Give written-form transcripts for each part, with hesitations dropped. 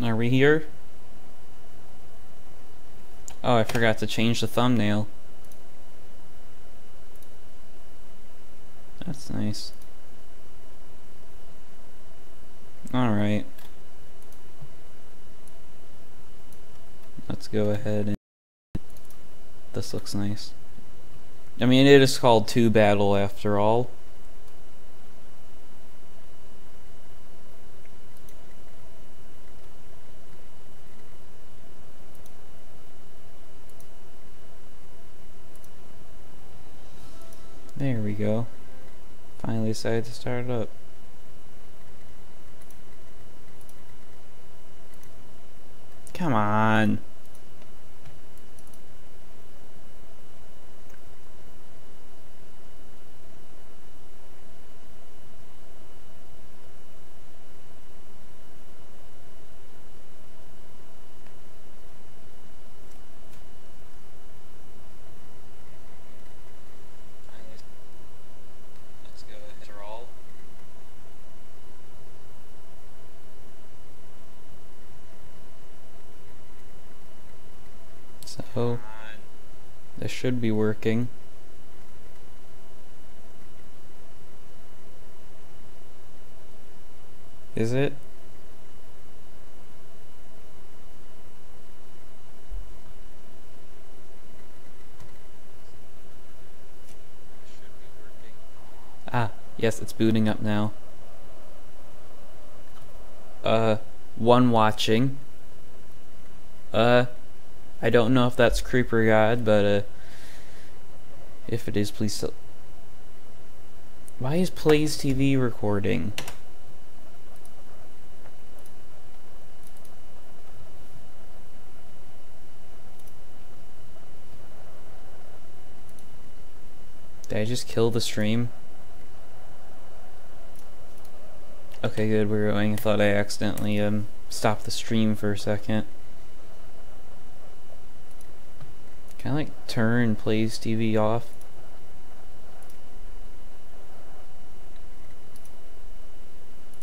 Are we here? Oh, I forgot to change the thumbnail. That's nice. Alright. Let's go ahead and... This looks nice. I mean, it is called 2 Battle after all. There we go. Finally decided to start it up. Come on. Let's go ahead and roll. So, this should be working. Is it? Ah, yes, it's booting up now. One watching. I don't know if that's Creeper God, but, if it is, please tell. Why is Plays TV recording? Did I just kill the stream? Okay, good, we're going. I thought I accidentally, stopped the stream for a second. Can I, like, turn Plays TV off?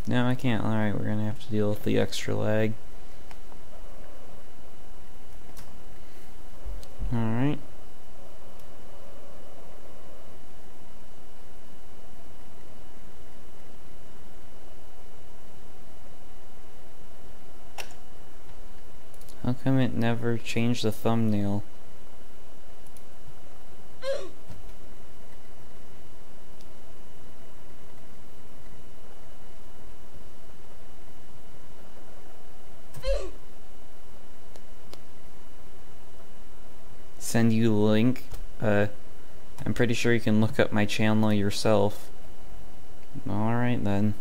No, I can't. Alright, we're gonna have to deal with the extra lag. Alright. How come it never changed the thumbnail? Send you the link. I'm pretty sure you can look up my channel yourself. Alright then.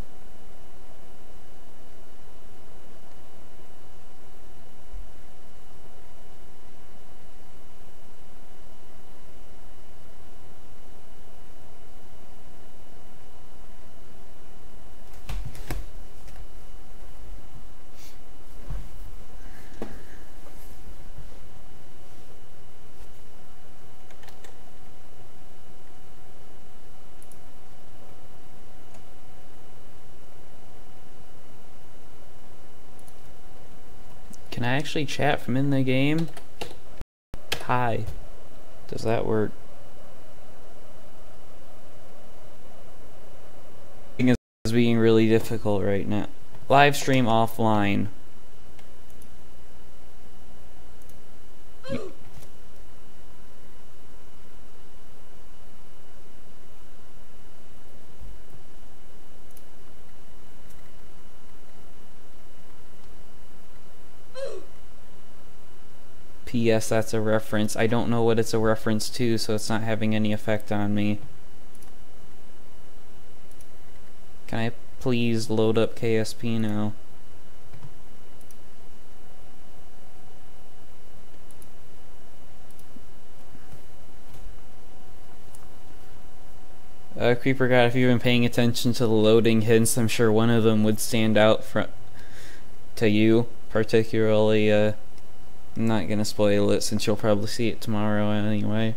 Can I actually chat from in the game? Hi. Does that work? Is being really difficult right now. Livestream offline. P.S. That's a reference. I don't know what it's a reference to, so it's not having any effect on me. Can I please load up KSP now? Creeper God, if you've been paying attention to the loading hints, I'm sure one of them would stand out to you, particularly, I'm not gonna spoil it since you'll probably see it tomorrow anyway.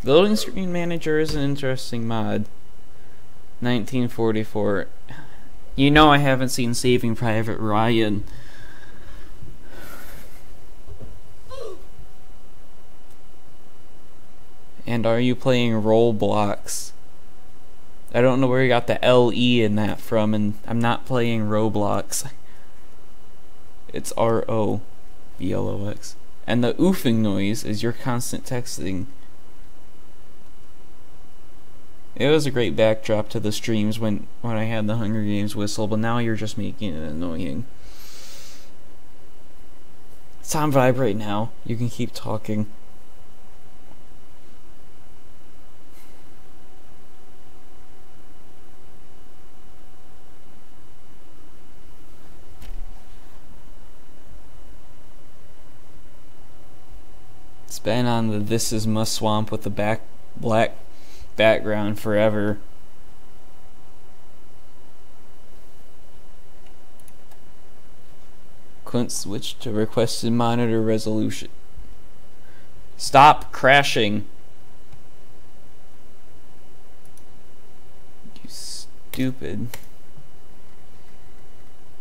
Loading Screen Manager is an interesting mod. 1944. You know I haven't seen Saving Private Ryan. And are you playing Roblox? I don't know where you got the LE in that from, and I'm not playing Roblox. It's ROBLOX. And the oofing noise is your constant texting. It was a great backdrop to the streams when I had the Hunger Games whistle, but now you're just making it annoying. It's on vibrate now. You can keep talking. It's been on the This Is Must Swamp with the black background forever. Couldn't switch to requested monitor resolution. Stop crashing. You stupid.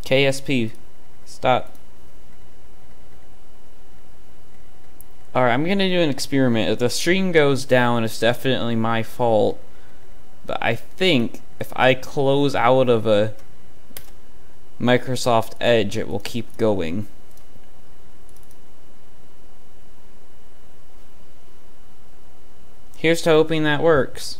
KSP. Stop. Alright, I'm gonna do an experiment. If the stream goes down, it's definitely my fault. But I think if I close out of a Microsoft Edge, it will keep going. Here's to hoping that works.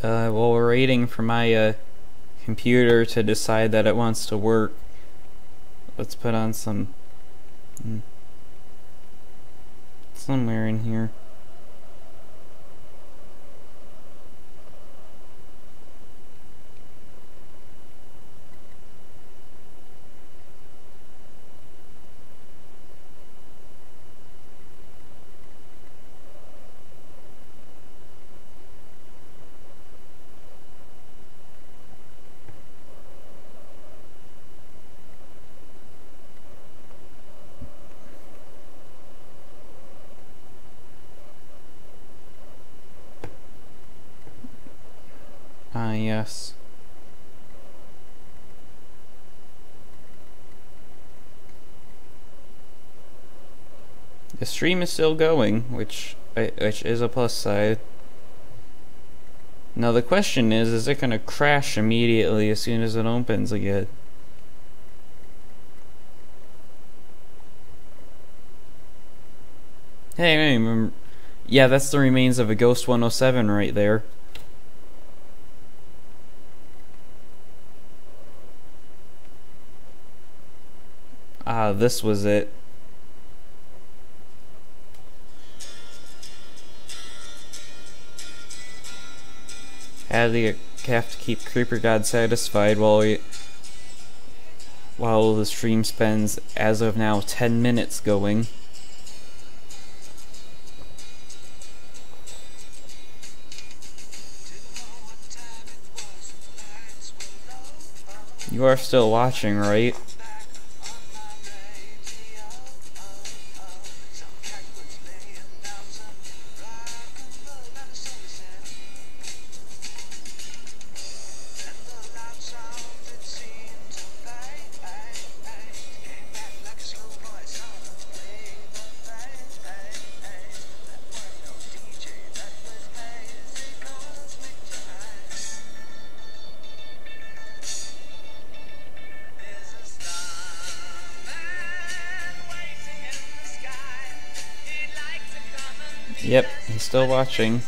Well, we're waiting for my computer to decide that it wants to work. Let's put on some somewhere in here. Yes. The stream is still going, which is a plus side. Now the question is it gonna crash immediately as soon as it opens again? Hey, remember, yeah, that's the remains of a Ghost 107 right there. Ah, this was it. Have to keep Creeper God satisfied while the stream spends, as of now, 10 minutes going. You are still watching, right? Yep, he's still watching.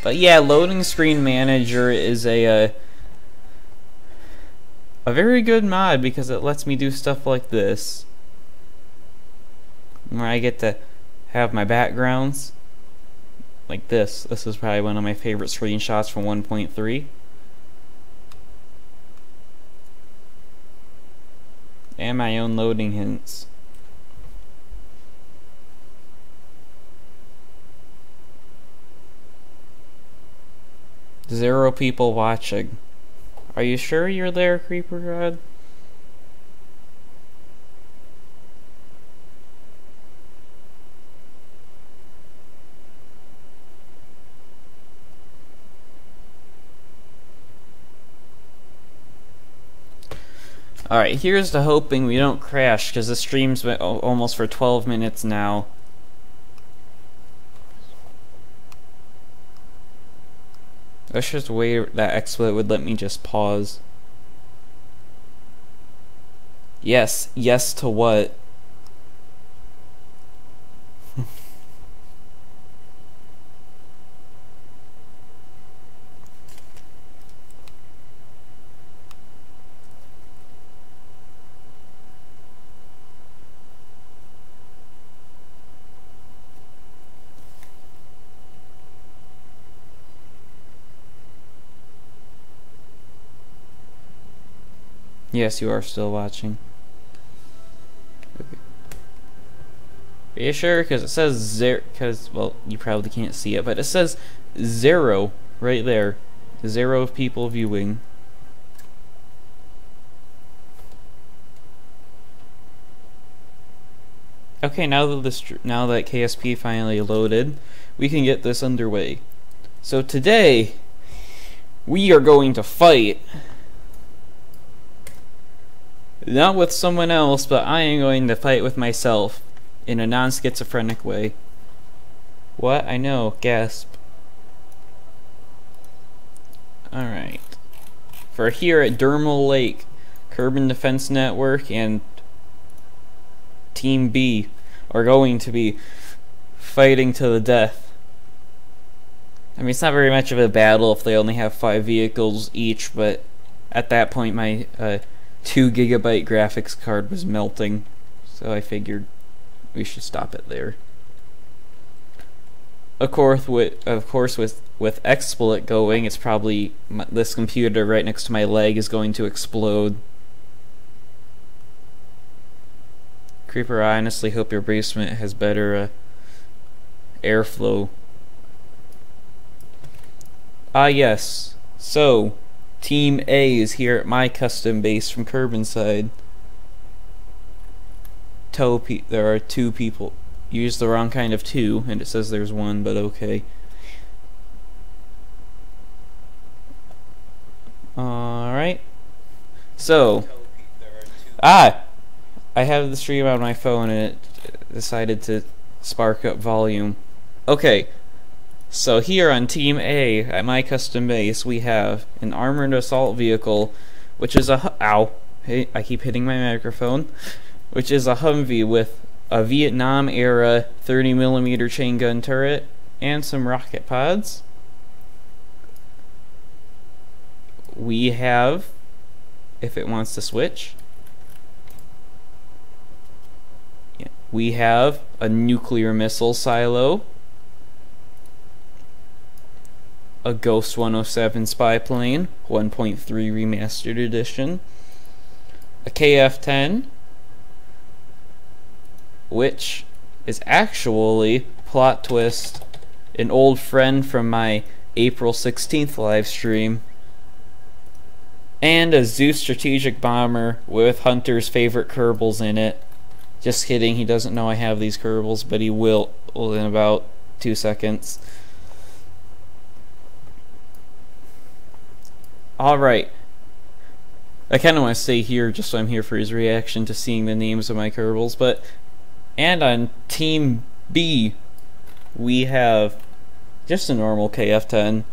But yeah, Loading Screen Manager is a a very good mod because it lets me do stuff like this, where I get to have my backgrounds like this. This is probably one of my favorite screenshots from 1.3. And my own loading hints. Zero people watching. Are you sure you're there, Creeper God? Alright, here's to hoping we don't crash, because the stream's been almost for 12 minutes now. Let's just wait that exploit would let me just pause. Yes, yes to what? Yes, you are still watching. Okay. Are you sure? Because it says zero. Because, well, you probably can't see it, but it says 0 right there. 0 of people viewing. Okay, now that KSP finally loaded, we can get this underway. So today, we are going to fight. Not with someone else, but I am going to fight with myself in a non-schizophrenic way. What? I know. Gasp. Alright. For here at Dermal Lake, Kerbin Defense Network and Team B are going to be fighting to the death. I mean, it's not very much of a battle if they only have 5 vehicles each, but at that point my 2 GB graphics card was melting, so I figured we should stop it there. Of course, with XSplit going, it's probably this computer right next to my leg is going to explode. Creeper, I honestly hope your basement has better airflow. Ah yes, so Team A is here at my custom base from Kerbin's side. There are 2 people. You used the wrong kind of 2, and it says there's 1, but okay. Alright. So, I have the stream on my phone and it decided to spark up volume. Okay. So here on Team A, at my custom base, we have an armored assault vehicle, which is a ow, hey, I keep hitting my microphone, which is a Humvee with a Vietnam-era 30mm chain gun turret and some rocket pods. We have, if it wants to switch, yeah, we have a nuclear missile silo, a Ghost 107 spy plane, 1.3 remastered edition, a KF-10, which is actually, plot twist, an old friend from my April 16th live stream, and a Zeus strategic bomber with Hunter's favorite Kerbals in it. Just kidding, he doesn't know I have these Kerbals, but he will in about 2 seconds. Alright. I kind of want to stay here just so I'm here for his reaction to seeing the names of my Kerbals, but... And on Team B, we have just a normal KF-10.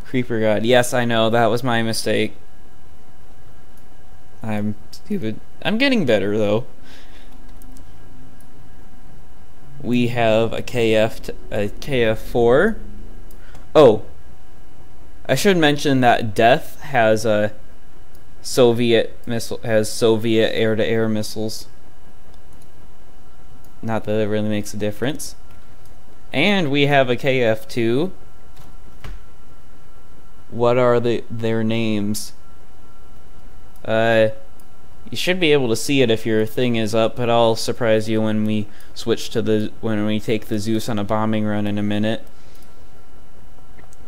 Creeper God. Yes, I know, that was my mistake. I'm stupid. I'm getting better, though. We have a KF-4. Oh. I should mention that Death has a Soviet air-to-air missiles. Not that it really makes a difference. And we have a KF-2. What are their names? You should be able to see it if your thing is up, but I'll surprise you when we switch to when we take the Zeus on a bombing run in a minute.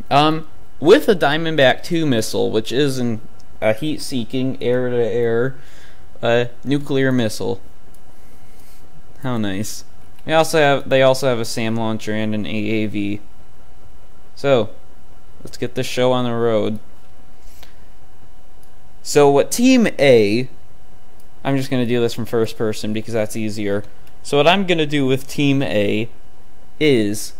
With a Diamondback 2 missile, which is a heat-seeking air-to-air nuclear missile. How nice. They also have a SAM launcher and an AAV. So, let's get this show on the road. So what Team A, I'm just going to do this from first person because that's easier. So what I'm going to do with Team A is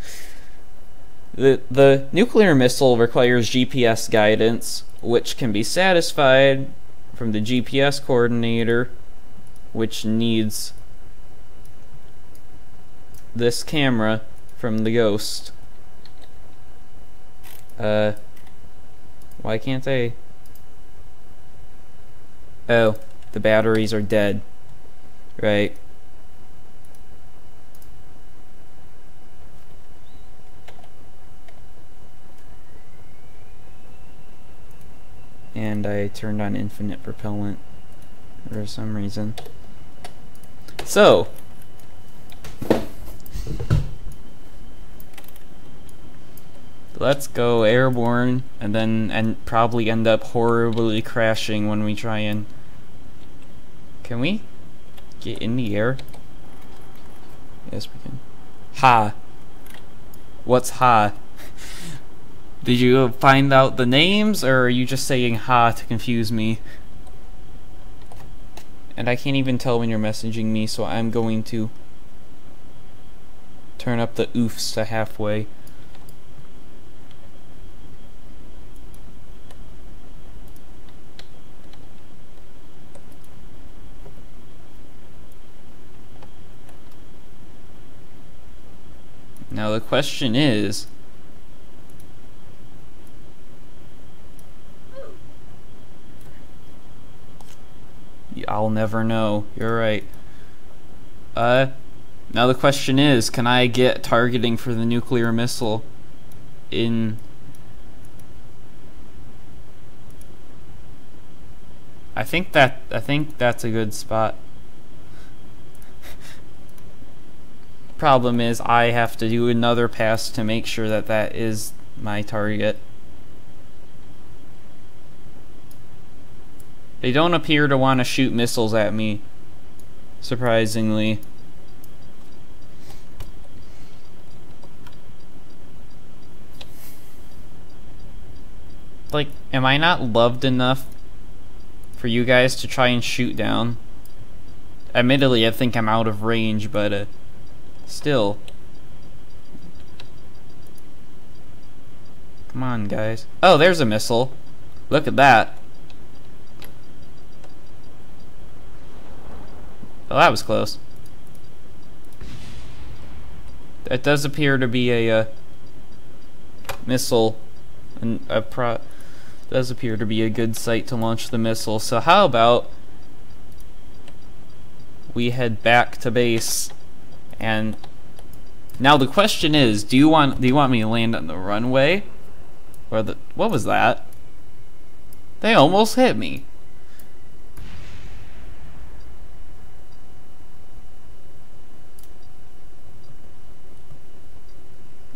the nuclear missile requires GPS guidance, which can be satisfied from the GPS coordinator, which needs this camera from the Ghost. Why can't they? Oh, the batteries are dead. Right. And I turned on infinite propellant for some reason. So, let's go airborne and probably end up horribly crashing when we try and... Can we get in the air? Yes, we can. Ha. What's ha? Did you find out the names, or are you just saying ha to confuse me? And I can't even tell when you're messaging me, so I'm going to turn up the oofs to halfway. Now the question is, I'll never know. You're right. Now the question is, can I get targeting for the nuclear missile in... I think that's a good spot. Problem is, I have to do another pass to make sure that that is my target. They don't appear to want to shoot missiles at me, surprisingly. Like, am I not loved enough for you guys to try and shoot down? Admittedly, I think I'm out of range, but still. Come on, guys. Oh, there's a missile. Look at that. Well, that was close. It does appear to be a missile, and does appear to be a good site to launch the missile. So how about we head back to base? And now the question is, do you want me to land on the runway, or what was that? They almost hit me.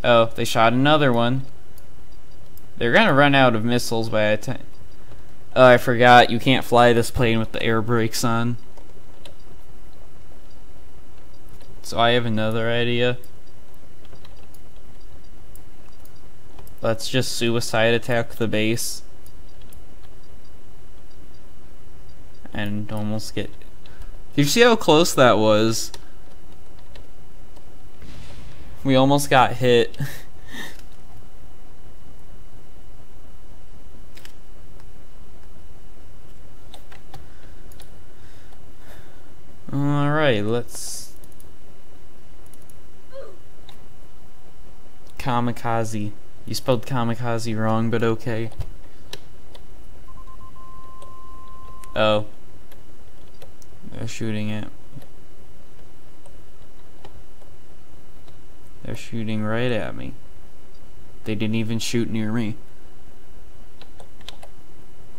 Oh, they shot another one. They're gonna run out of missiles by the time. Oh, I forgot. You can't fly this plane with the air brakes on. So I have another idea. Let's just suicide attack the base. And almost get... Did you see how close that was? We almost got hit. Alright, let's... Kamikaze. You spelled kamikaze wrong, but okay. Oh. They're shooting it. They're shooting right at me. They didn't even shoot near me.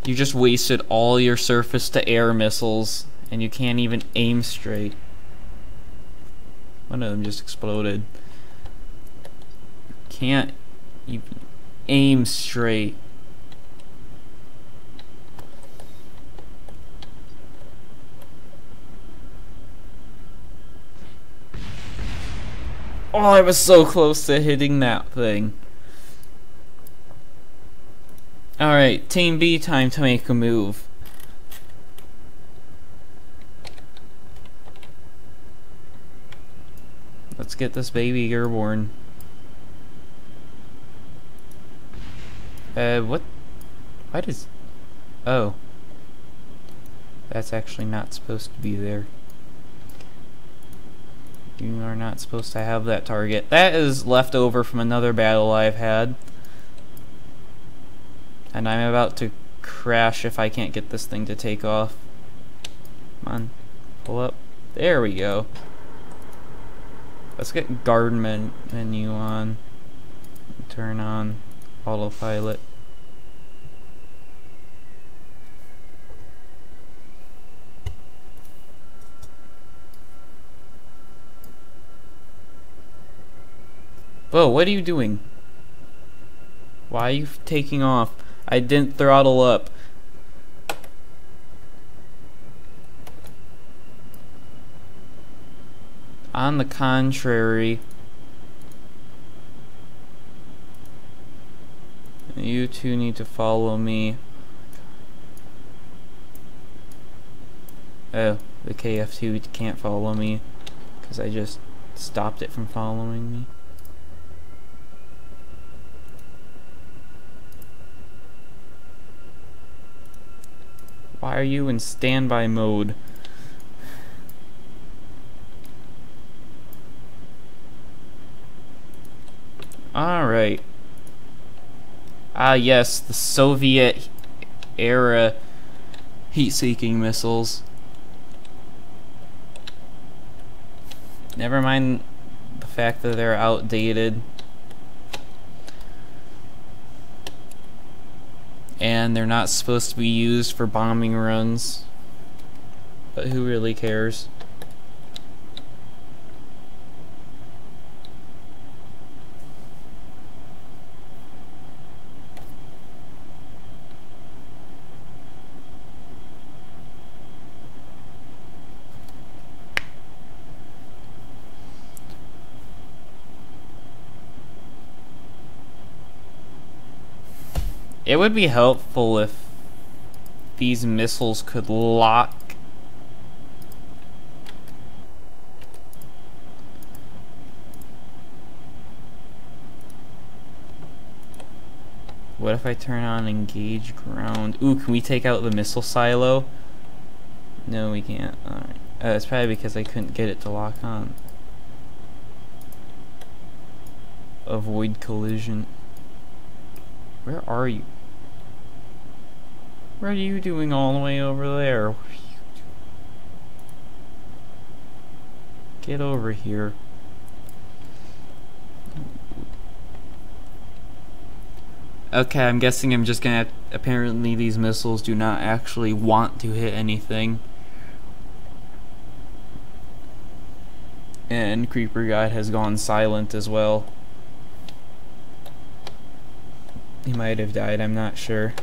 You just wasted all your surface-to-air missiles, and you can't even aim straight. One of them just exploded. Can't even aim straight. Oh, I was so close to hitting that thing. Alright, Team B, time to make a move. Let's get this baby airborne. What? Why does... Oh. That's actually not supposed to be there. You are not supposed to have that target. That is left over from another battle I've had. And I'm about to crash if I can't get this thing to take off. Come on. Pull up. There we go. Let's get guard menu on. Turn on autopilot. Whoa, what are you doing? Why are you taking off? I didn't throttle up. On the contrary, you two need to follow me. Oh, the KF2 can't follow me because I just stopped it from following me. Why are you in standby mode? Alright. Ah yes, the Soviet era heat-seeking missiles. Never mind the fact that they're outdated. And they're not supposed to be used for bombing runs. But who really cares? It would be helpful if these missiles could lock. What if I turn on engage ground? Ooh, can we take out the missile silo? No, we can't. Alright. It's probably because I couldn't get it to lock on. Avoid collision. Where are you? What are you doing all the way over there? What are you doing? Get over here. Okay, I'm guessing I'm just gonna apparently these missiles do not actually want to hit anything. And Creeper Guide has gone silent as well. He might have died, I'm not sure.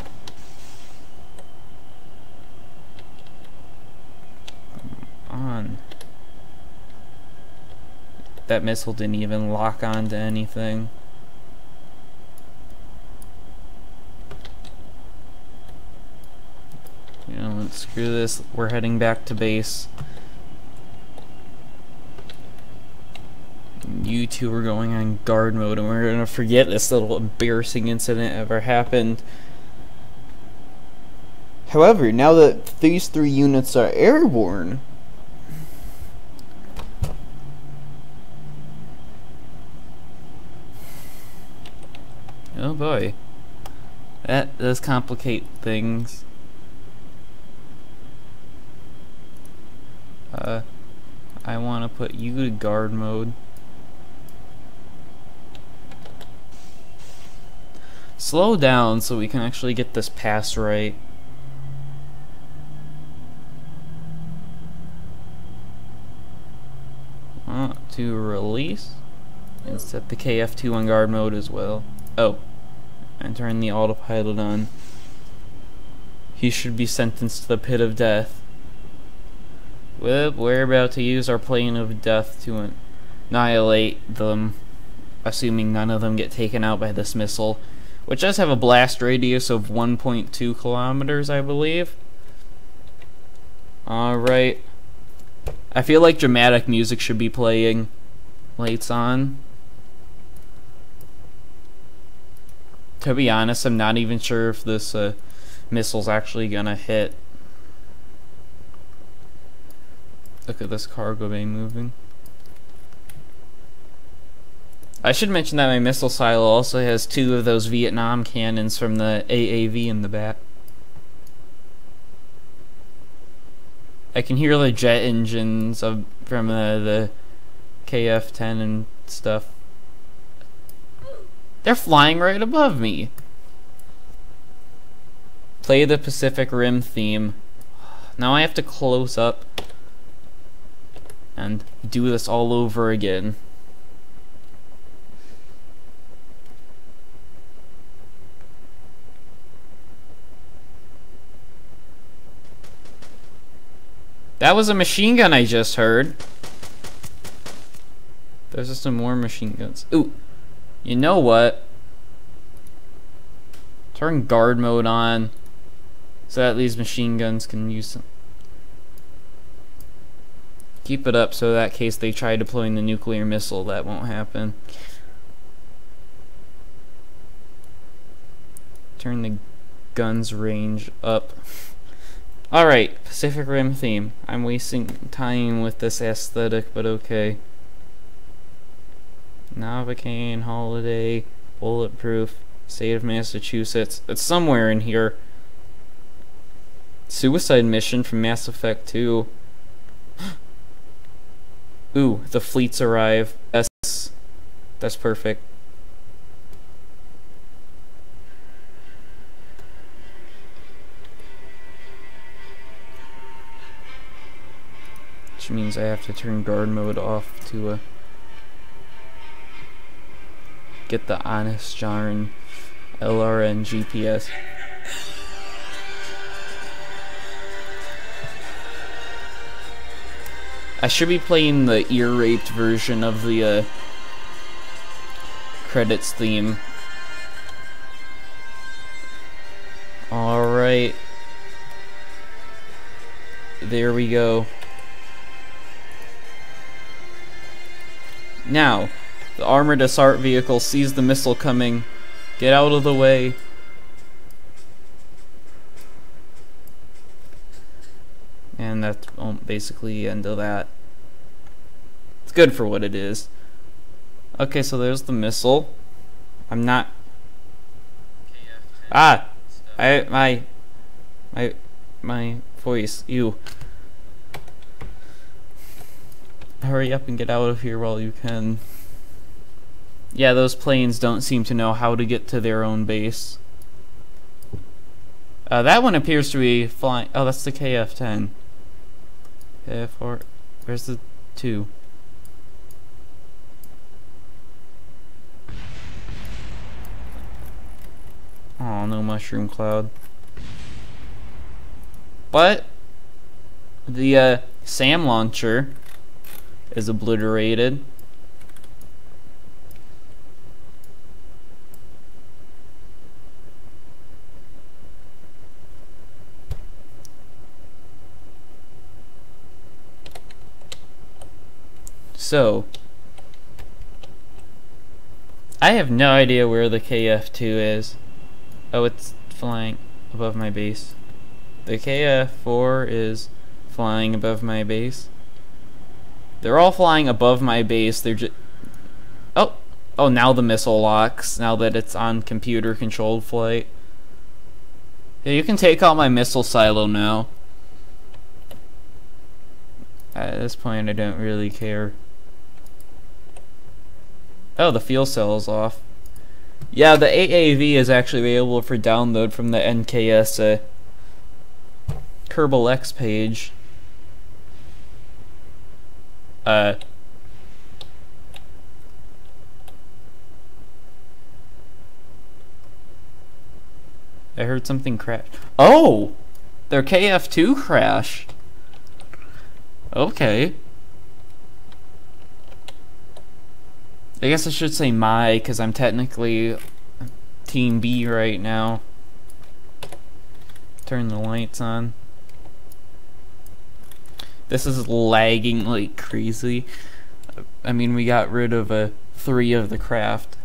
Come on. That missile didn't even lock onto anything. You know, screw this. We're heading back to base. You two are going on guard mode, and we're gonna forget this little embarrassing incident ever happened. However, now that these 3 units are airborne, oh boy, that does complicate things. want to put you to guard mode. Slow down so we can actually get this pass right. To release and set the KF2 on guard mode as well. Oh, and turn the autopilot on. He should be sentenced to the pit of death. Well, we're about to use our plane of death to annihilate them, assuming none of them get taken out by this missile, which does have a blast radius of 1.2 kilometers, I believe. Alright. I feel like dramatic music should be playing. Lights on. To be honest, I'm not even sure if this missile's actually gonna hit. Look at this cargo bay moving. I should mention that my missile silo also has 2 of those Vietnam cannons from the AAV in the back. I can hear the jet engines from the KF-10 and stuff. They're flying right above me. Play the Pacific Rim theme. Now I have to close up and do this all over again. That was a machine gun I just heard. There's just some more machine guns. Ooh, you know what? Turn guard mode on so that these machine guns can use some. Keep it up so that case they try deploying the nuclear missile, that won't happen. Turn the guns range up. Alright, Pacific Rim theme. I'm wasting time with this aesthetic, but okay. Novocaine, Holiday, Bulletproof, State of Massachusetts. It's somewhere in here. Suicide Mission from Mass Effect 2. Ooh, the fleets arrive. That's perfect. Which means I have to turn guard mode off to get the honest Jarn LRN GPS. I should be playing the ear-raped version of the credits theme. Alright. There we go. Now, the armored assault vehicle sees the missile coming. Get out of the way. And that's basically the end of that. It's good for what it is. Okay, so there's the missile. I'm not. My voice. You. Hurry up and get out of here while you can. Yeah, those planes don't seem to know how to get to their own base. That one appears to be flying. Oh, that's the KF-10. KF-4. Where's the 2? Oh, no mushroom cloud. But the SAM launcher is obliterated. So, I have no idea where the KF-2 is. Oh, it's flying above my base. The KF-4 is flying above my base. They're all flying above my base. They're just... Oh! Oh, now the missile locks, now that it's on computer-controlled flight. Yeah, you can take out my missile silo now. At this point, I don't really care. Oh, the fuel cell is off. Yeah, the AAV is actually available for download from the NKS Kerbal X page. I heard something crash. Oh! Their KF2 crashed. Okay. I guess I should say my, because I'm technically Team B right now. Turn the lights on. This is lagging like crazy. I mean, we got rid of 3 of the craft.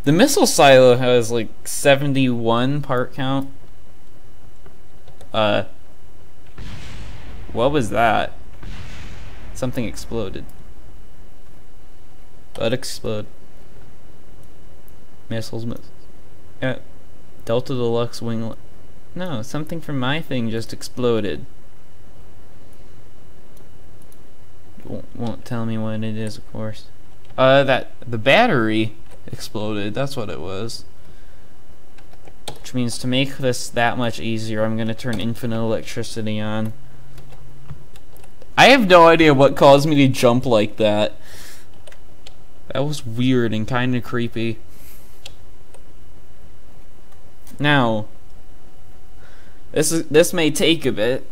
The missile silo has like 71 part count. What was that? Something exploded. What explode? Missiles. Delta Deluxe wing. No, something from my thing just exploded. Won't tell me what it is, of course. The battery exploded. That's what it was. Which means to make this that much easier, I'm gonna turn infinite electricity on. I have no idea what caused me to jump like that. That was weird and kind of creepy. Now, this may take a bit.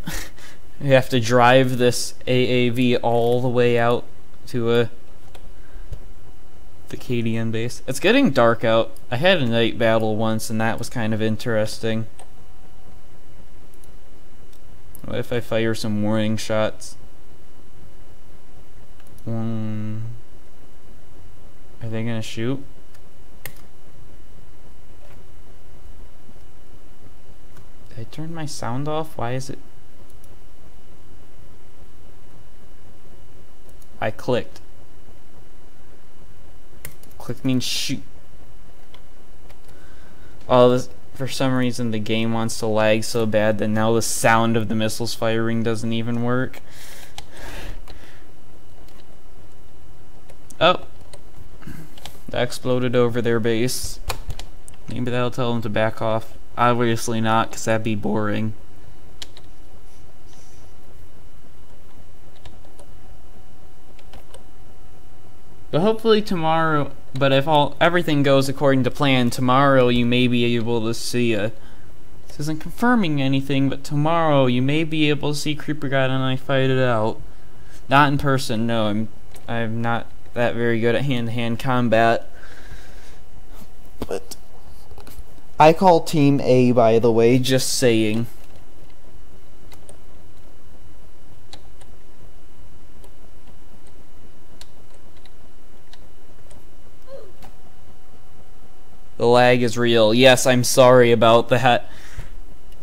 You have to drive this AAV all the way out to the KDN base. It's getting dark out. I had a night battle once, and that was kind of interesting. What if I fire some warning shots? Are they gonna shoot? Did I turn my sound off? Why is it? I clicked. Click means shoot. Oh, this, for some reason the game wants to lag so bad that now the sound of the missiles firing doesn't even work. Oh. That exploded over their base. Maybe that'll tell them to back off. Obviously not, because that'd be boring. But hopefully tomorrow, but if everything goes according to plan, tomorrow you may be able to see this isn't confirming anything, but tomorrow you may be able to see Creeper God and I fight it out. Not in person, no, I'm not that very good at hand-to-hand combat. But I call Team A, by the way, just saying. The lag is real. Yes, I'm sorry about that.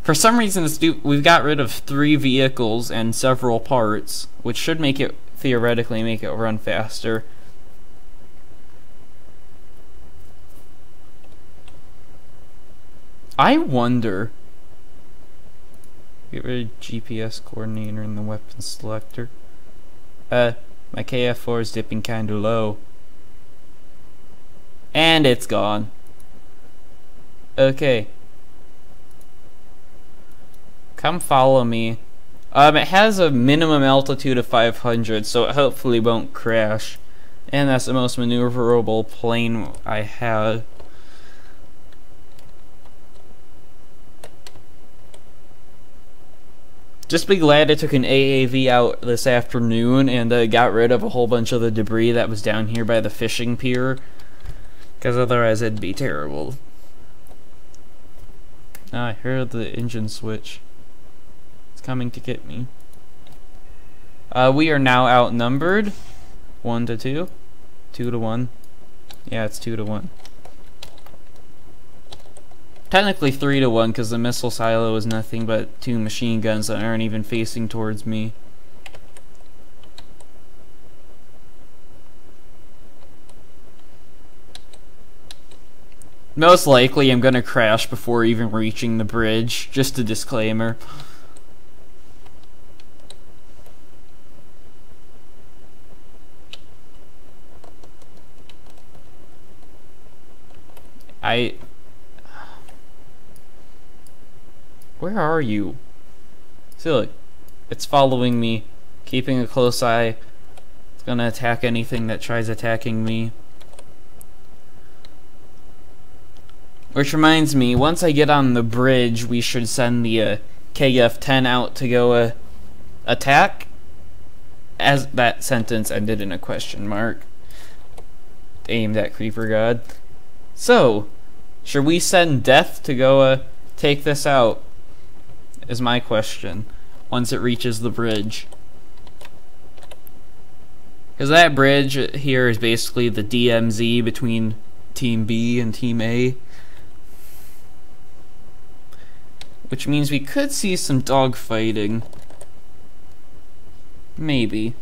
For some reason, we've got rid of 3 vehicles and several parts, which should make it, theoretically, make it run faster. I wonder... Get rid of GPS coordinator and the weapon selector. My KF4 is dipping kinda low. And it's gone. Okay. Come follow me. It has a minimum altitude of 500, so it hopefully won't crash. And that's the most maneuverable plane I have. Just be glad I took an AAV out this afternoon and got rid of a whole bunch of the debris that was down here by the fishing pier. Because otherwise it'd be terrible. I heard the engine switch. It's coming to get me. We are now outnumbered. 1 to 2. 2 to 1. Yeah, it's 2 to 1. Technically 3 to 1 because the missile silo is nothing but 2 machine guns that aren't even facing towards me. Most likely I'm gonna crash before even reaching the bridge. Just a disclaimer. I... Where are you? See, look. It's following me, keeping a close eye. It's gonna attack anything that tries attacking me. Which reminds me, once I get on the bridge, we should send the KF-10 out to go attack. As that sentence ended in a question mark, aimed at Creeper God. So, should we send Death to go take this out? Is my question. Once it reaches the bridge. Because that bridge here is basically the DMZ between Team B and Team A. Which means we could see some dogfighting. Maybe.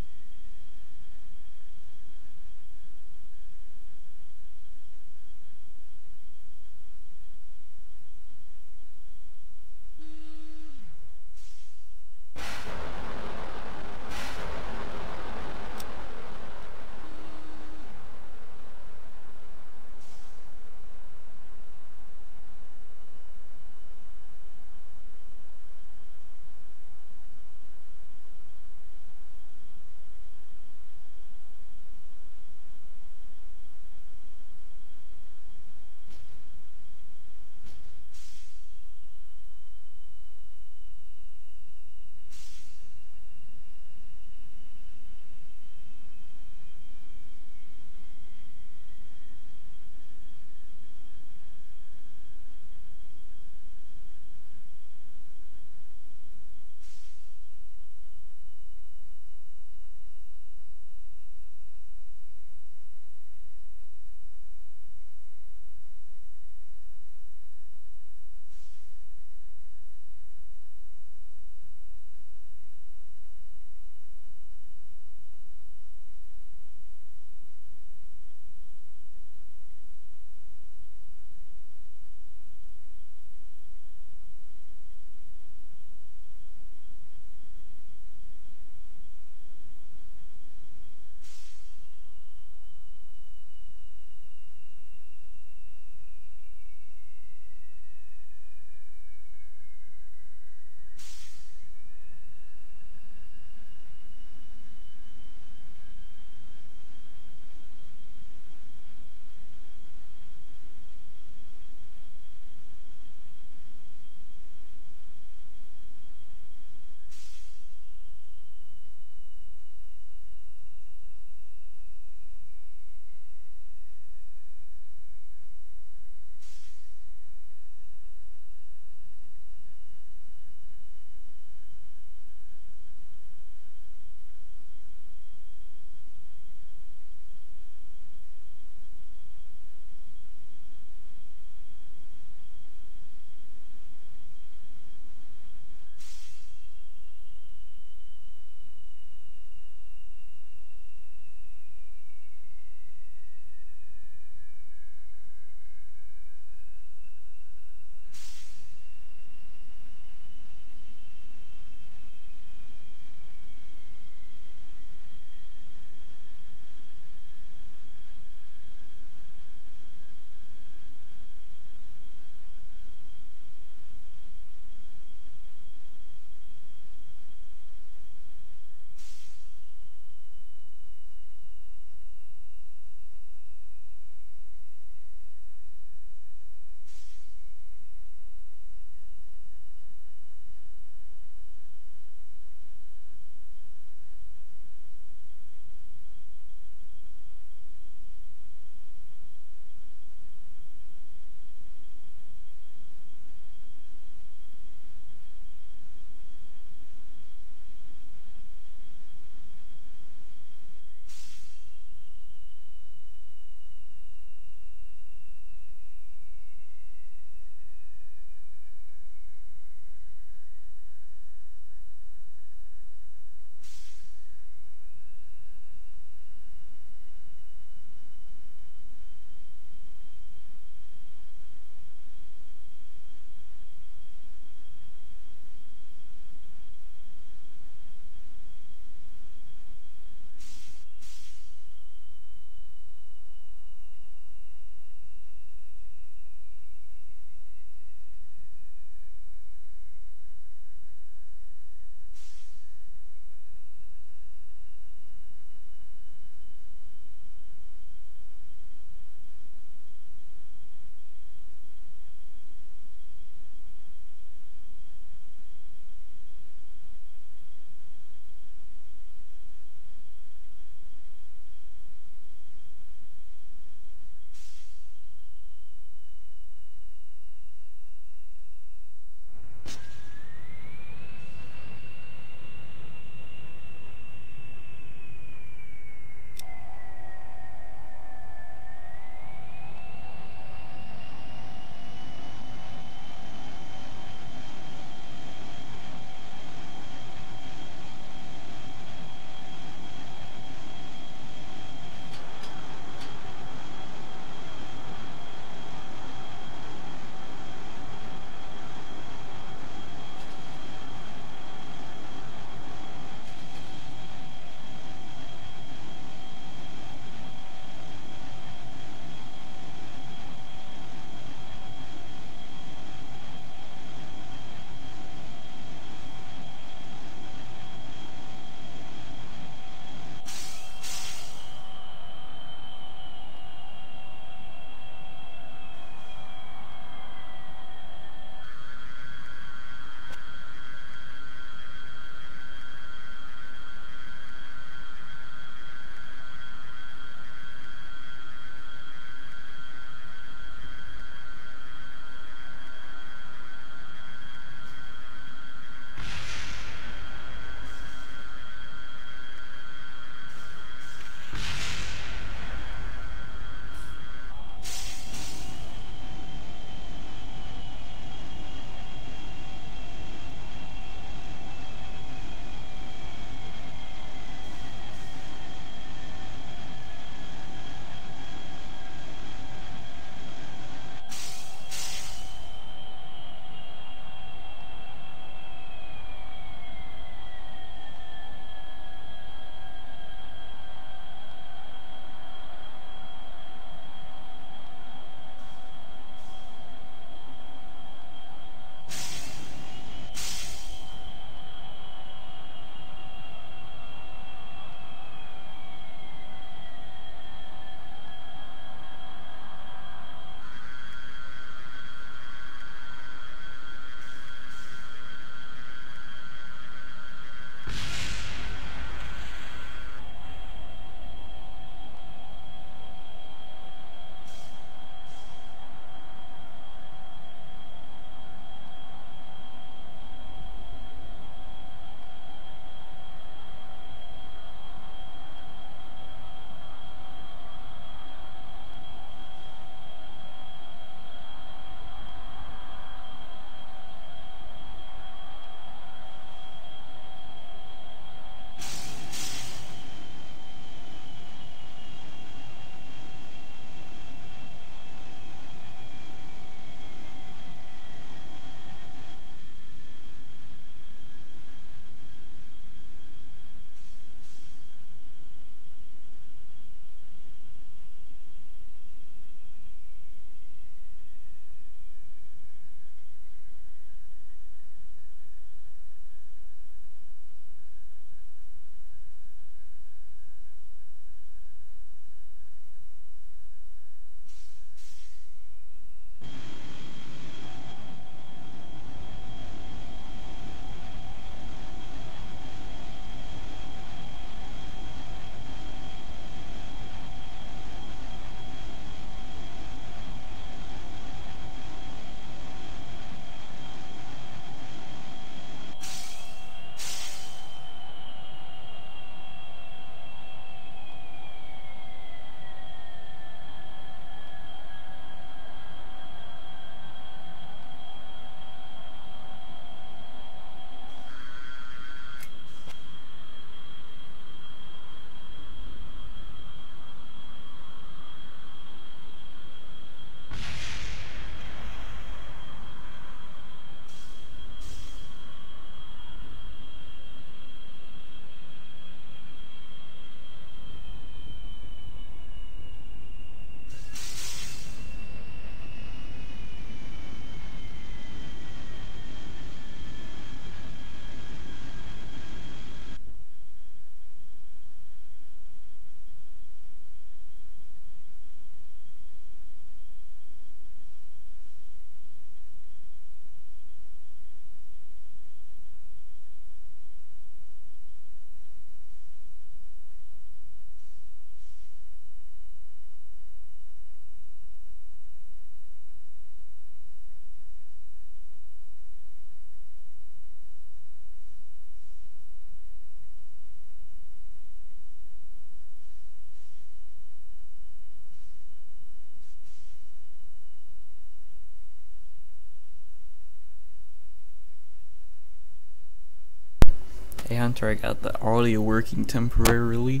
Hey Hunter, I got the audio working temporarily.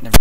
Never.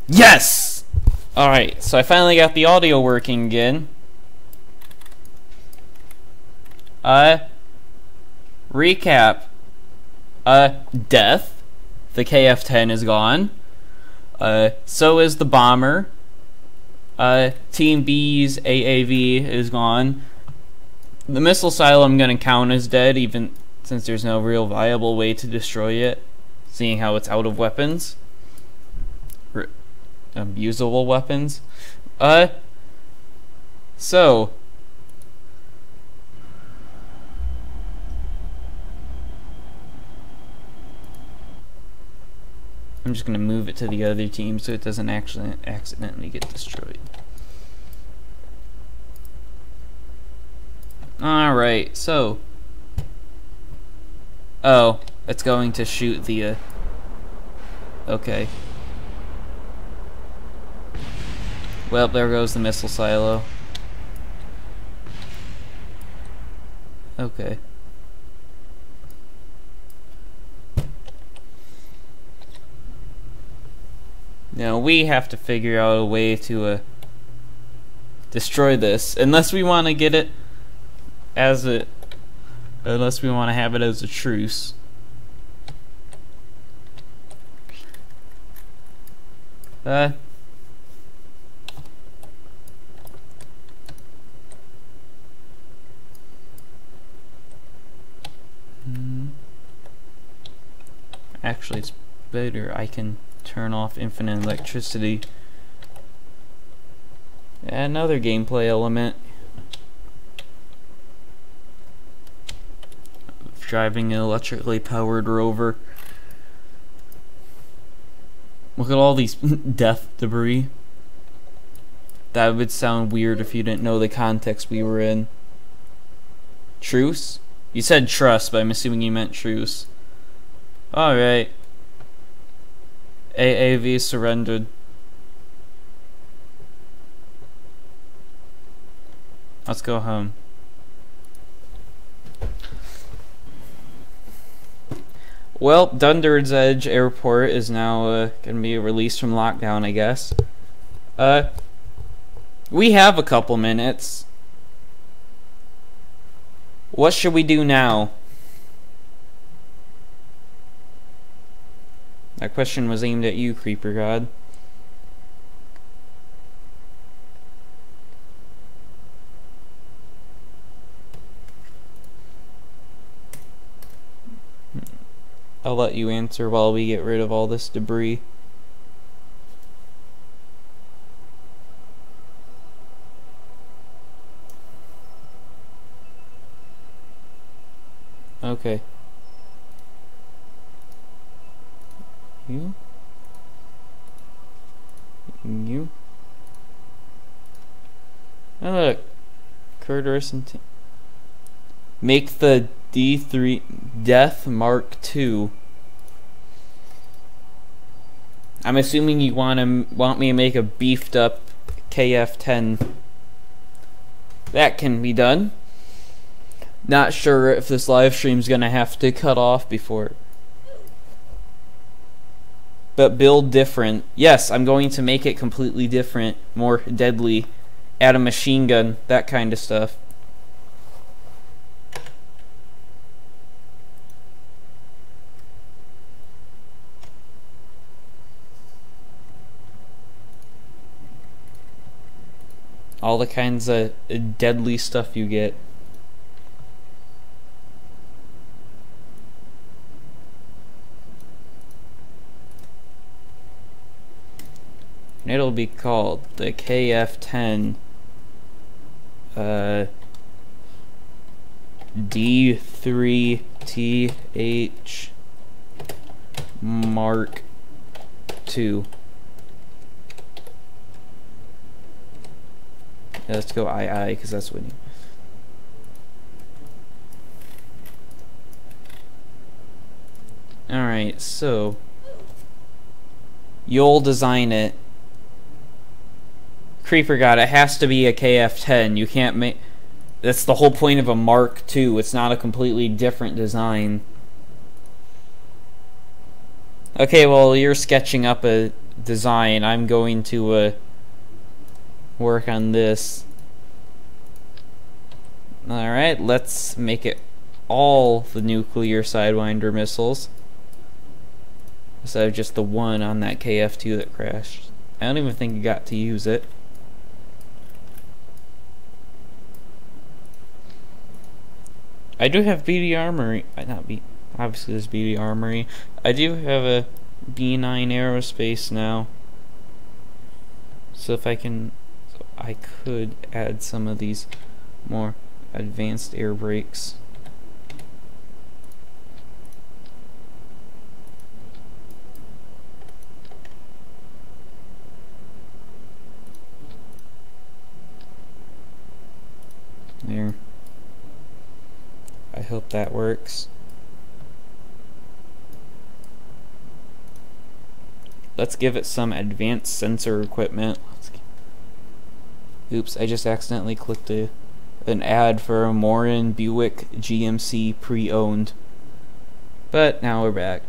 Yes! Alright, so I finally got the audio working again. Recap. Death. The KF-10 is gone. So is the bomber. Team B's AAV is gone. The missile silo I'm gonna count as dead, even since there's no real viable way to destroy it, seeing how it's out of weapons. Usable weapons. So I'm just gonna move it to the other team so it doesn't actually accidentally get destroyed. Alright, so oh, it's going to shoot the okay. Well, there goes the missile silo. Okay. Now we have to figure out a way to destroy this, unless we want to get it as a, unless we want to have it as a truce. Actually, it's better. I can turn off infinite electricity. Another gameplay element. Driving an electrically powered rover. Look at all these death debris. That would sound weird if you didn't know the context we were in. Truce? You said trust, but I'm assuming you meant truce. Alright. AAV surrendered. Let's go home. Well, Dunder's Edge Airport is now gonna be released from lockdown, I guess. We have a couple minutes. What should we do now? That question was aimed at you, Creeper God. I'll let you answer while we get rid of all this debris. Okay. You? Oh, look. Curtis and make the D3 Death Mark II. I'm assuming you want me to make a beefed up KF-10. That can be done. Not sure if this live stream's gonna have to cut off before. But build different. Yes, I'm going to make it completely different, more deadly. Add a machine gun, that kind of stuff. All the kinds of deadly stuff you get. And it'll be called the KF-10 D3TH Mark II. Yeah, let's go II because that's what. Alright, so you'll design it. Creeper God, it has to be a KF-10. You can't make. That's the whole point of a Mark II. It's not a completely different design. Okay, well, you're sketching up a design. I'm going to work on this. Alright, let's make it all the nuclear Sidewinder missiles instead of just the one on that KF-2 that crashed. I don't even think you got to use it. I do have BD Armory. Obviously there's BD Armory. I do have a B9 Aerospace now. So if I could add some of these more advanced air brakes. There. I hope that works. Let's give it some advanced sensor equipment. Oops, I just accidentally clicked an ad for a Morin Buick GMC pre-owned. But now we're back.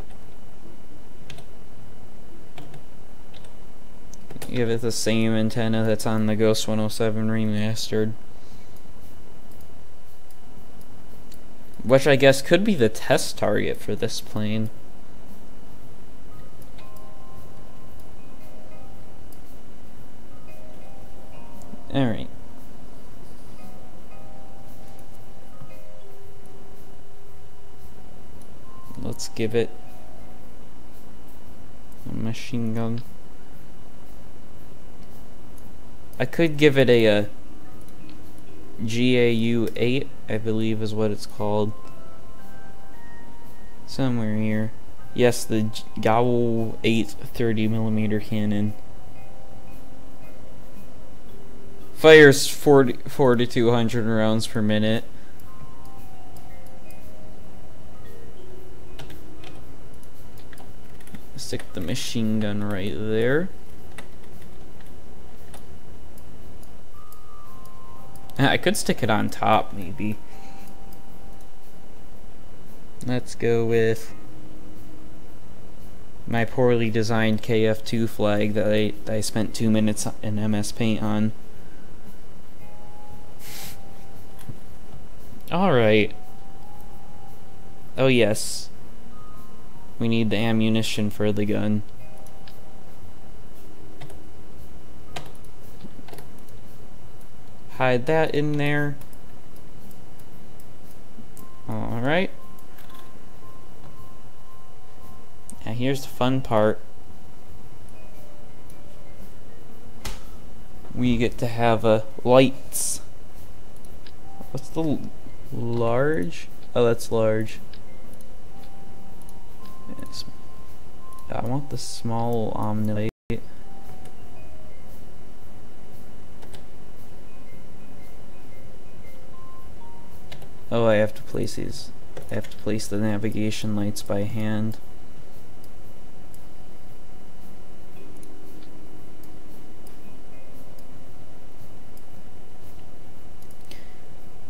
Give it the same antenna that's on the Ghost 107 remastered. Which I guess could be the test target for this plane. Alright. Let's give it a machine gun. I could give it a GAU-8, I believe is what it's called. Somewhere here. Yes, the GAU-8 30mm cannon. Fires 4,200 rounds per minute. Stick the machine gun right there. I could stick it on top, maybe. Let's go with my poorly designed KF-2 flag that I spent 2 minutes in MS Paint on. Alright. Oh yes. We need the ammunition for the gun. Hide that in there. Alright. Now here's the fun part. We get to have lights. What's the large? Oh, that's large. Yes. I want the small omni. Oh, I have to place these. I have to place the navigation lights by hand.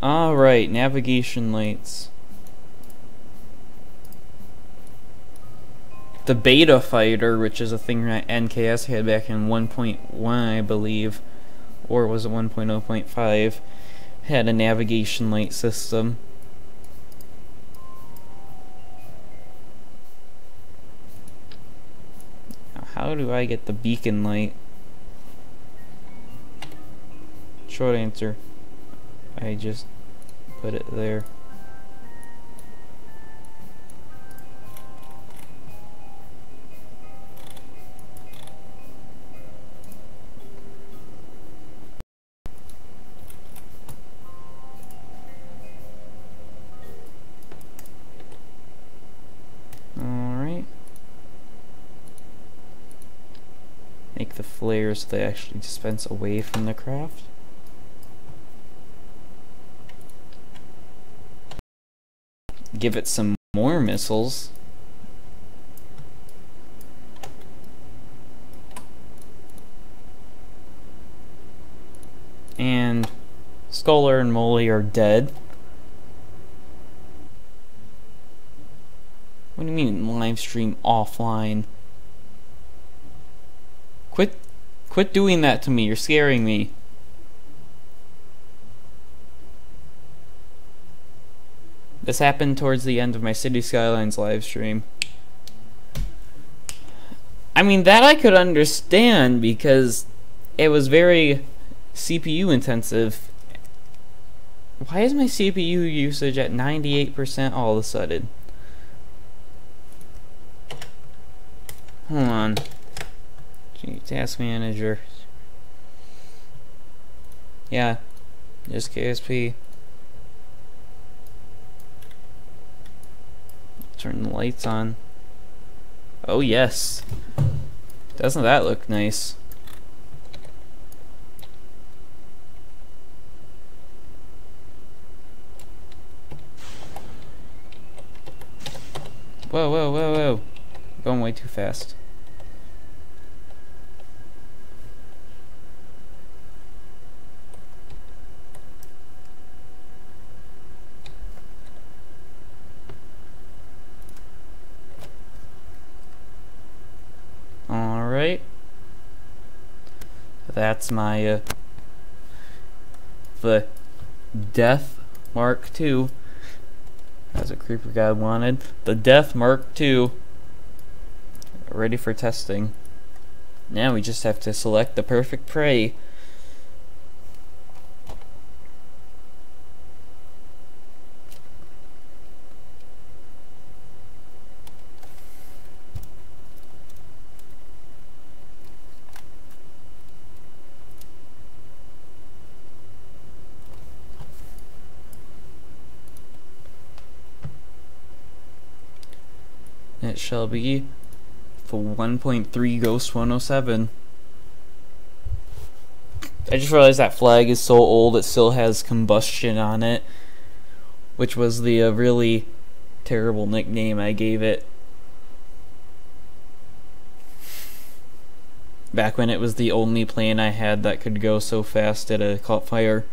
Alright, navigation lights. The Beta Fighter, which is a thing that NKS had back in 1.1, I believe, or was it 1.0.5, had a navigation light system. Now, how do I get the beacon light? Short answer. I just put it there. Make the flares so they actually dispense away from the craft. Give it some more missiles. And Scholar and Molly are dead. What do you mean live stream offline? Quit doing that to me. You're scaring me. This happened towards the end of my City Skylines live stream. I mean, that I could understand because it was very CPU intensive. Why is my CPU usage at 98% all of a sudden? Hold on. Gee, task manager. Yeah, just KSP. Turn the lights on. Oh yes. Doesn't that look nice? Whoa, whoa, whoa, whoa. Going way too fast. Alright. That's my, the Death Mark II. That's what Creeper God wanted. The Death Mark II. Ready for testing. Now we just have to select the perfect prey. It shall be for 1.3 Ghost 107. I just realized that flag is so old it still has combustion on it, which was the really terrible nickname I gave it back when it was the only plane I had that could go so fast that it caught fire.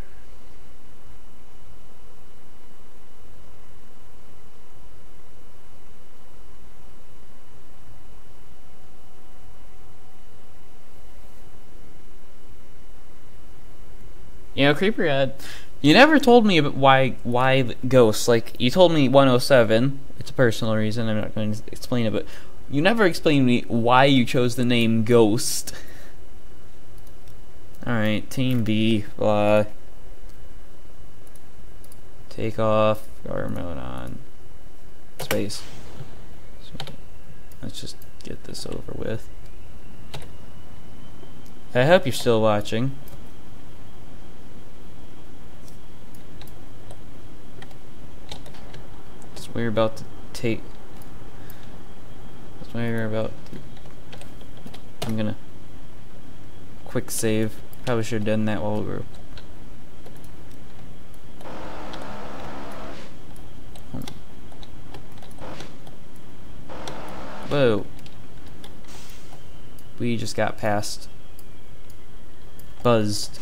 You know, Creeper God, you never told me about why Ghost. Like, you told me 107. It's a personal reason. I'm not going to explain it, but you never explained to me why you chose the name Ghost. Alright, Team B, fly. Take off, guard mode on. Space. So, let's just get this over with. I hope you're still watching. We're about to take. That's why we're about to. I'm gonna quick save. Probably should have done that while we were. Whoa. We just got past. Buzzed.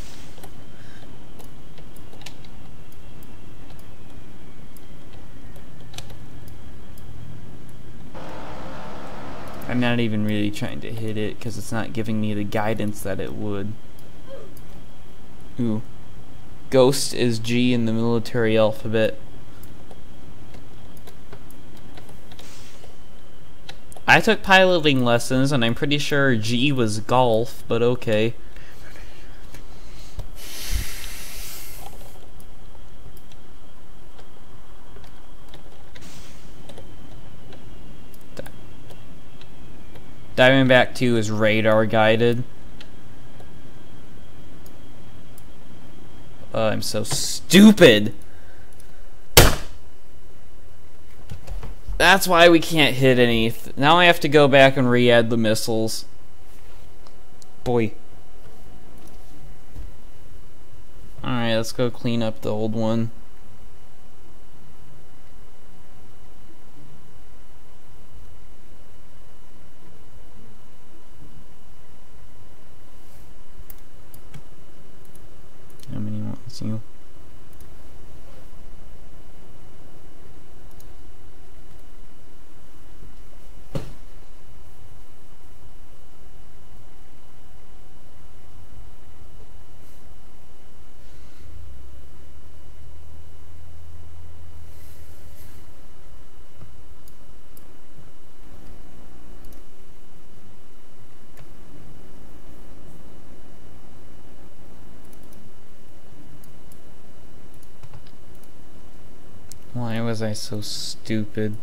I'm not even really trying to hit it because it's not giving me the guidance that it would. Ooh. Ghost is G in the military alphabet. I took piloting lessons and I'm pretty sure G was golf, but okay. Diamondback 2 is radar guided. Oh, I'm so stupid. That's why we can't hit any. Now I have to go back and re-add the missiles. Boy. Alright, let's go clean up the old one. How many wants you? was I so stupid?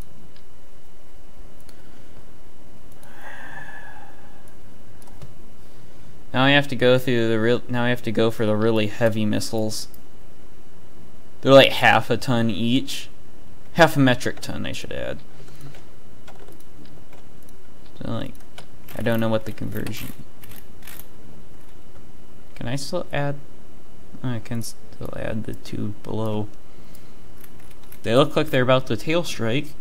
Now I have to go through the now I have to go for the really heavy missiles. They're like half a ton each. Half a metric ton, I should add. So like, I don't know what the conversion. Can I still add? Oh, I can still add the two below. They look like they're about to tail strike.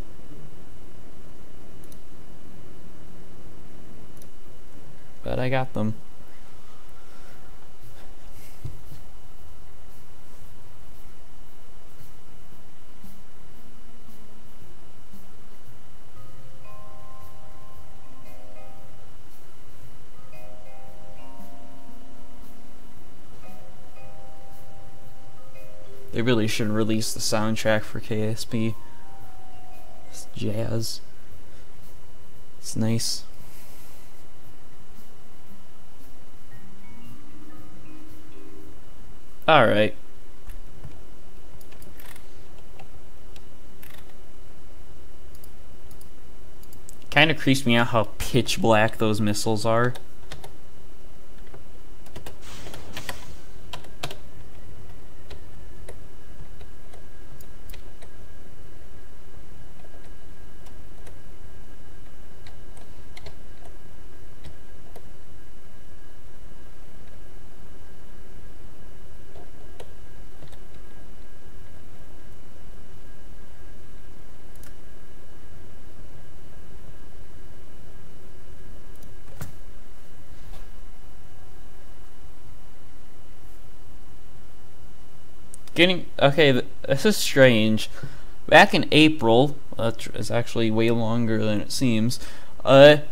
But I got them. They really should release the soundtrack for KSP. It's jazz. It's nice. Alright. Kinda creeps me out how pitch black those missiles are. Okay, this is strange. Back in April, it's actually way longer than it seems. The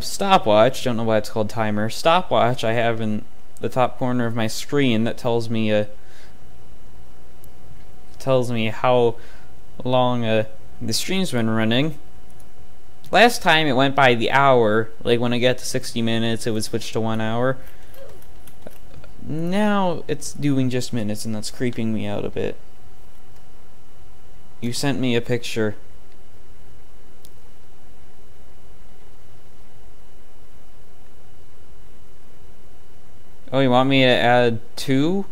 stopwatch, don't know why it's called timer. Stopwatch I have in the top corner of my screen that tells me how long the stream's been running. Last time it went by the hour. Like when I get to 60 minutes, it would switch to 1 hour. Now it's doing just minutes, and that's creeping me out a bit. You sent me a picture. Oh, you want me to add 2?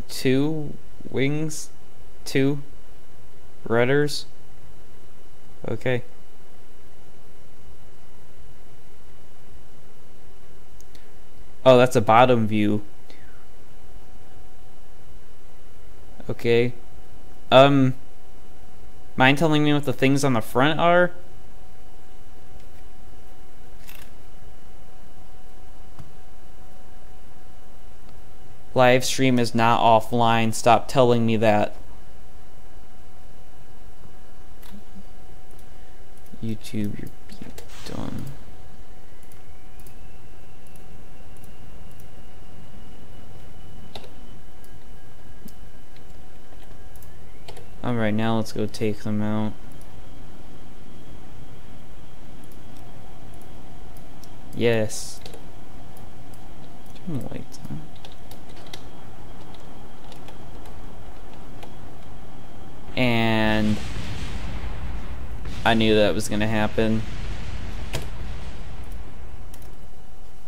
Two wings? 2 rudders? Okay. Oh, that's a bottom view. Okay. Mind telling me what the things on the front are? Livestream is not offline. Stop telling me that. YouTube, you're dumb. Alright, now let's go take them out. Yes. Turn the lights on. And I knew that was gonna happen.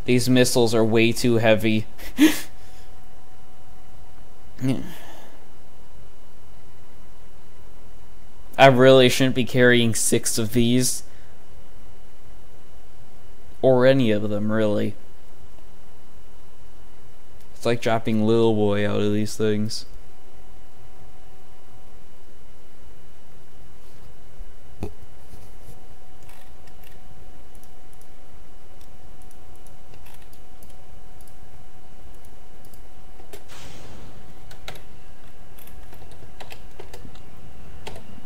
These missiles are way too heavy. Yeah. I really shouldn't be carrying 6 of these. Or any of them, really. It's like dropping Lil Boy out of these things.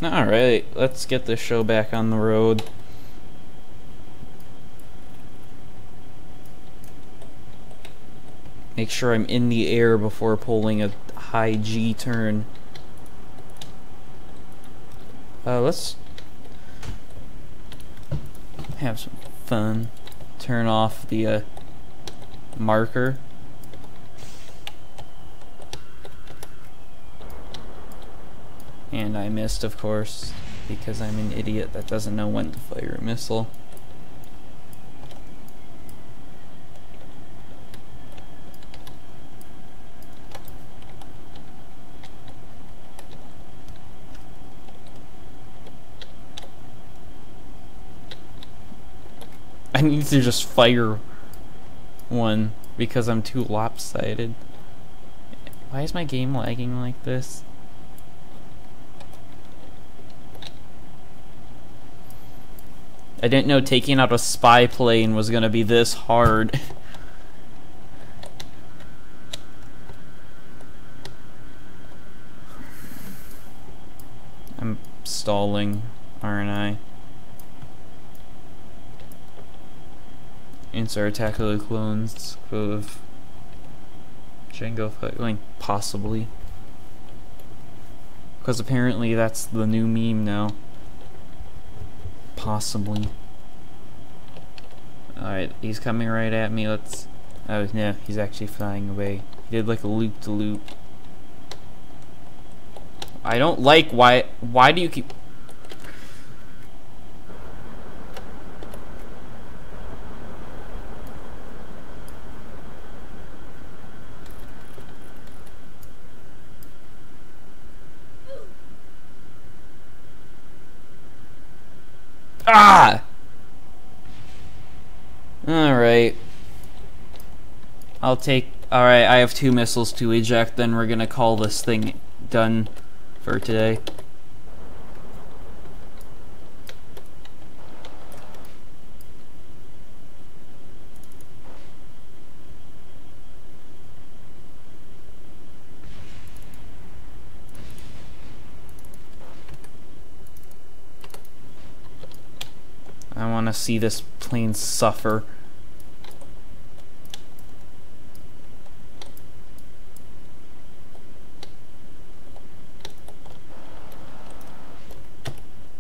Alright, let's get this show back on the road. Make sure I'm in the air before pulling a high G turn. Let's have some fun. Turn off the marker. And I missed, of course, because I'm an idiot that doesn't know when to fire a missile. I need to just fire one because I'm too lopsided. Why is my game lagging like this? I didn't know taking out a spy plane was gonna be this hard. I'm stalling, aren't I? Insert Attack of the Clones of Jango Fett, like, possibly. Because apparently that's the new meme now. Possibly. Alright, he's coming right at me. Let's... Oh, no, he's actually flying away. He did like a loop-de-loop. I don't like why do you keep... Ah! Alright. Alright, I have 2 missiles to eject, then we're gonna call this thing done for today. I want to see this plane suffer.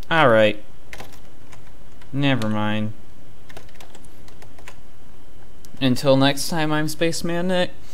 Alright. Never mind. Until next time, I'm Spaceman Nick.